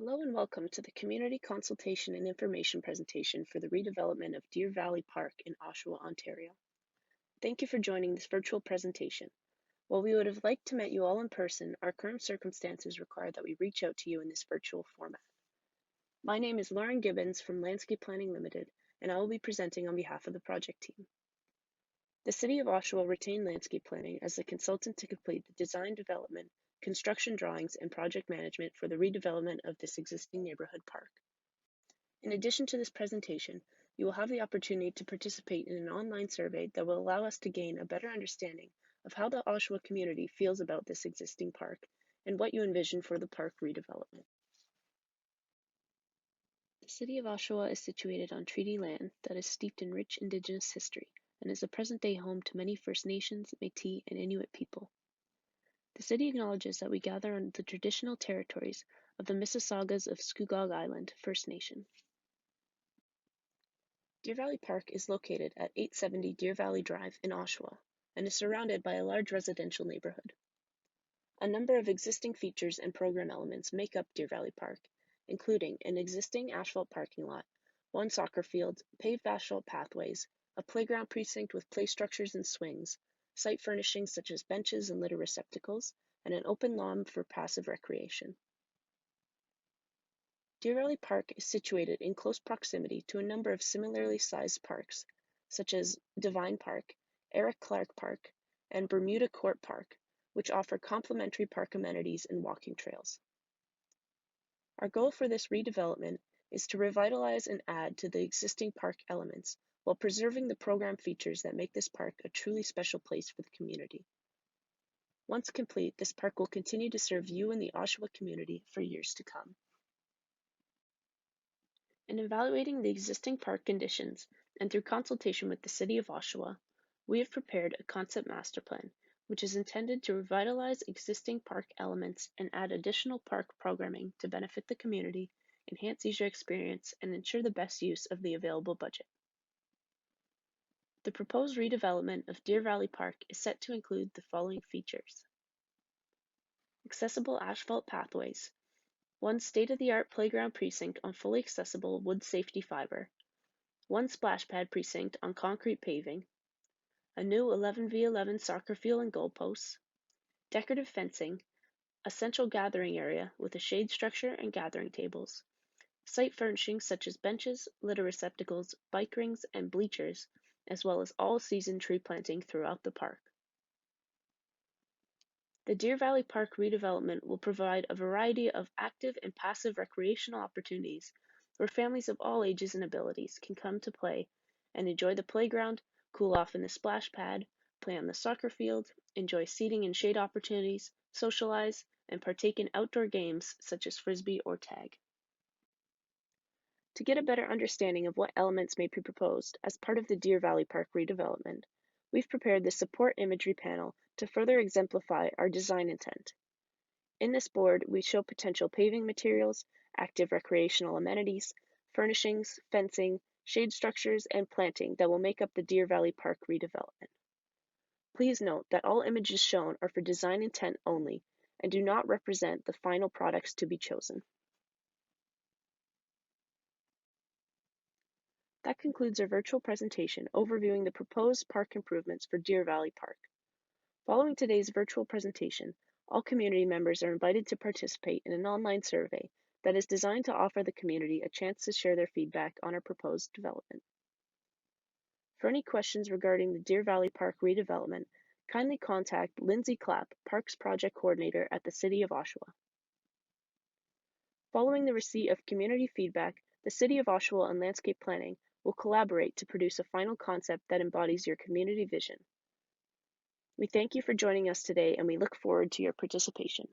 Hello and welcome to the Community Consultation and Information presentation for the redevelopment of Deer Valley Park in Oshawa, Ontario. Thank you for joining this virtual presentation. While we would have liked to meet you all in person, our current circumstances require that we reach out to you in this virtual format. My name is Lauren Gibbons from Landscape Planning Limited, and I will be presenting on behalf of the project team. The City of Oshawa retained Landscape Planning as the consultant to complete the design, development, construction drawings, and project management for the redevelopment of this existing neighborhood park. In addition to this presentation, you will have the opportunity to participate in an online survey that will allow us to gain a better understanding of how the Oshawa community feels about this existing park and what you envision for the park redevelopment. The City of Oshawa is situated on treaty land that is steeped in rich Indigenous history and is a present-day home to many First Nations, Métis, and Inuit people. The city acknowledges that we gather on the traditional territories of the Mississaugas of Scugog Island First Nation. Deer Valley Park is located at 870 Deer Valley Drive in Oshawa and is surrounded by a large residential neighborhood. A number of existing features and program elements make up Deer Valley Park, including an existing asphalt parking lot, one soccer field, paved asphalt pathways, a playground precinct with play structures and swings, site furnishings such as benches and litter receptacles, and an open lawn for passive recreation. Deer Valley Park is situated in close proximity to a number of similarly sized parks, such as Devine Park, Eric Clark Park, and Bermuda Court Park, which offer complementary park amenities and walking trails. Our goal for this redevelopment is to revitalize and add to the existing park elements while preserving the program features that make this park a truly special place for the community. Once complete, this park will continue to serve you and the Oshawa community for years to come. In evaluating the existing park conditions and through consultation with the City of Oshawa, we have prepared a concept master plan, which is intended to revitalize existing park elements and add additional park programming to benefit the community, enhance user experience, and ensure the best use of the available budget. The proposed redevelopment of Deer Valley Park is set to include the following features: accessible asphalt pathways, one state-of-the-art playground precinct on fully accessible wood safety fiber, one splash pad precinct on concrete paving, a new 11v11 soccer field and goalposts, decorative fencing, a central gathering area with a shade structure and gathering tables, site furnishings such as benches, litter receptacles, bike rings, and bleachers, as well as all-season tree planting throughout the park. The Deer Valley Park redevelopment will provide a variety of active and passive recreational opportunities where families of all ages and abilities can come to play and enjoy the playground, cool off in the splash pad, play on the soccer field, enjoy seating and shade opportunities, socialize, and partake in outdoor games such as frisbee or tag. To get a better understanding of what elements may be proposed as part of the Deer Valley Park redevelopment, we've prepared the support imagery panel to further exemplify our design intent. In this board, we show potential paving materials, active recreational amenities, furnishings, fencing, shade structures, and planting that will make up the Deer Valley Park redevelopment. Please note that all images shown are for design intent only and do not represent the final products to be chosen. That concludes our virtual presentation overviewing the proposed park improvements for Deer Valley Park. Following today's virtual presentation, all community members are invited to participate in an online survey that is designed to offer the community a chance to share their feedback on our proposed development. For any questions regarding the Deer Valley Park redevelopment, kindly contact Lindsay Clapp, Parks Project Coordinator at the City of Oshawa. Following the receipt of community feedback, the City of Oshawa and Landscape Planning will collaborate to produce a final concept that embodies your community vision. We thank you for joining us today and we look forward to your participation.